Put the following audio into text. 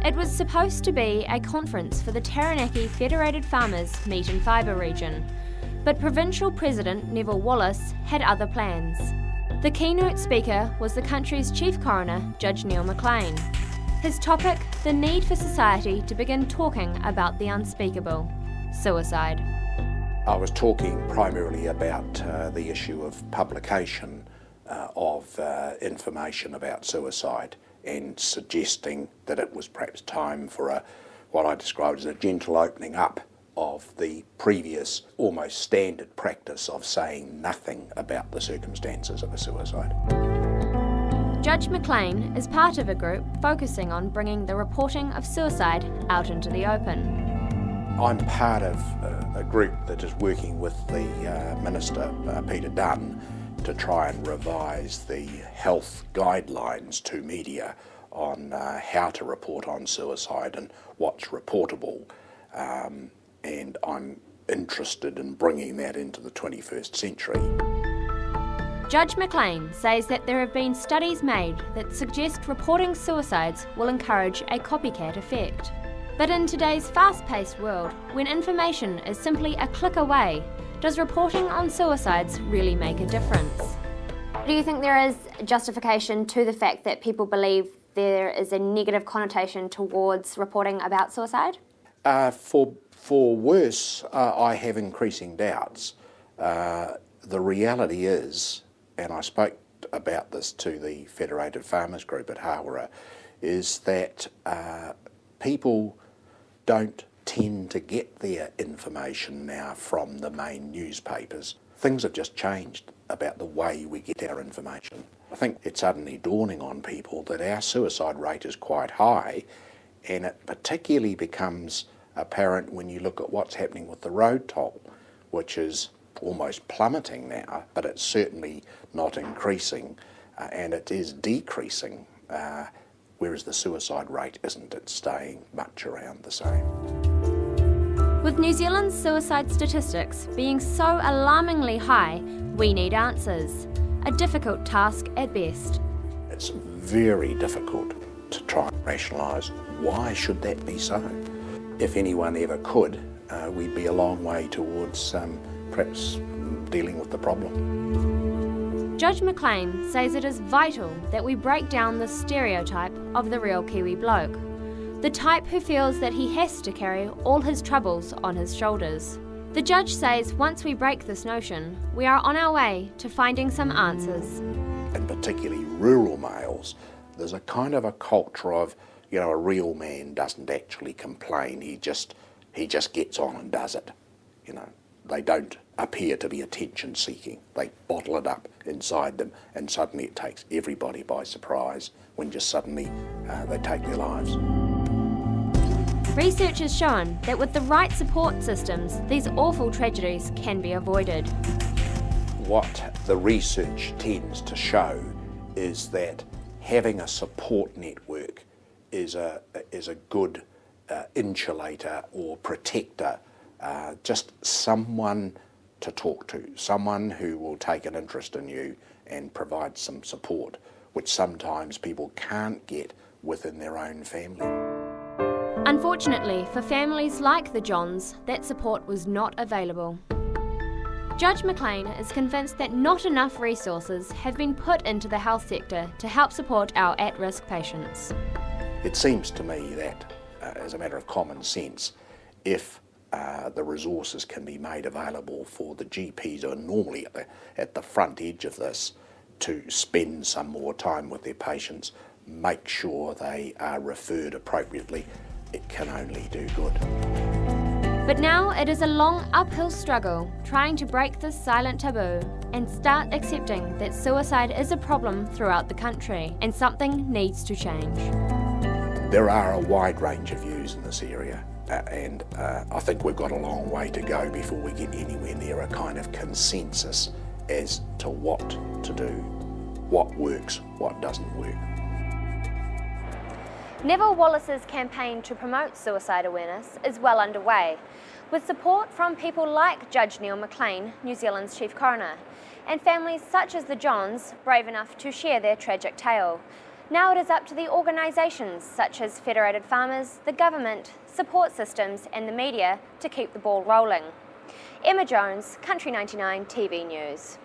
It was supposed to be a conference for the Taranaki Federated Farmers Meat and Fibre region, but Provincial President Neville Wallace had other plans. The keynote speaker was the country's Chief Coroner, Judge Neil McLean. His topic, the need for society to begin talking about the unspeakable, suicide. I was talking primarily about the issue of publication of information about suicide and suggesting that it was perhaps time for what I described as a gentle opening up of the previous almost standard practice of saying nothing about the circumstances of a suicide. Judge McLean is part of a group focusing on bringing the reporting of suicide out into the open. I'm part of a group that is working with the Minister, Peter Dunn, to try and revise the health guidelines to media on how to report on suicide and what's reportable. And I'm interested in bringing that into the 21st century. Judge McLean says that there have been studies made that suggest reporting suicides will encourage a copycat effect. But in today's fast-paced world, when information is simply a click away, does reporting on suicides really make a difference? Do you think there is justification to the fact that people believe there is a negative connotation towards reporting about suicide? For worse, I have increasing doubts. The reality is, and I spoke about this to the Federated Farmers Group at Hawera, is that people don't tend to get their information now from the main newspapers. Things have just changed about the way we get our information. I think it's suddenly dawning on people that our suicide rate is quite high, and it particularly becomes apparent when you look at what's happening with the road toll, which is almost plummeting now, but it's certainly not increasing, and it is decreasing, whereas the suicide rate isn't. It's staying much around the same. With New Zealand's suicide statistics being so alarmingly high, we need answers. A difficult task at best. It's very difficult to try and rationalise why should that be so. If anyone ever could, we'd be a long way towards perhaps dealing with the problem. Judge McLean says it is vital that we break down the stereotype of the real Kiwi bloke, the type who feels that he has to carry all his troubles on his shoulders. The judge says once we break this notion, we are on our way to finding some answers. And particularly rural males, there's a kind of a culture of, a real man doesn't actually complain, he just gets on and does it. They don't appear to be attention seeking. They bottle it up inside them, and suddenly it takes everybody by surprise when just suddenly they take their lives. Research has shown that with the right support systems, these awful tragedies can be avoided. What the research tends to show is that having a support network is a good insulator or protector, just someone to talk to, someone who will take an interest in you and provide some support, which sometimes people can't get within their own family. Unfortunately, for families like the Johns, that support was not available. Judge McLean is convinced that not enough resources have been put into the health sector to help support our at-risk patients. It seems to me that, as a matter of common sense, if the resources can be made available for the GPs who are normally at the front edge of this to spend some more time with their patients, make sure they are referred appropriately, it can only do good. But now it is a long uphill struggle trying to break this silent taboo and start accepting that suicide is a problem throughout the country and something needs to change. There are a wide range of views in this area, and I think we've got a long way to go before we get anywhere near a kind of consensus as to what to do, what works, what doesn't work. Neville Wallace's campaign to promote suicide awareness is well underway, with support from people like Judge Neil McLean, New Zealand's Chief Coroner, and families such as the Johns, brave enough to share their tragic tale. Now it is up to the organisations such as Federated Farmers, the government, support systems and the media to keep the ball rolling. Emma Jones, Country 99 TV News.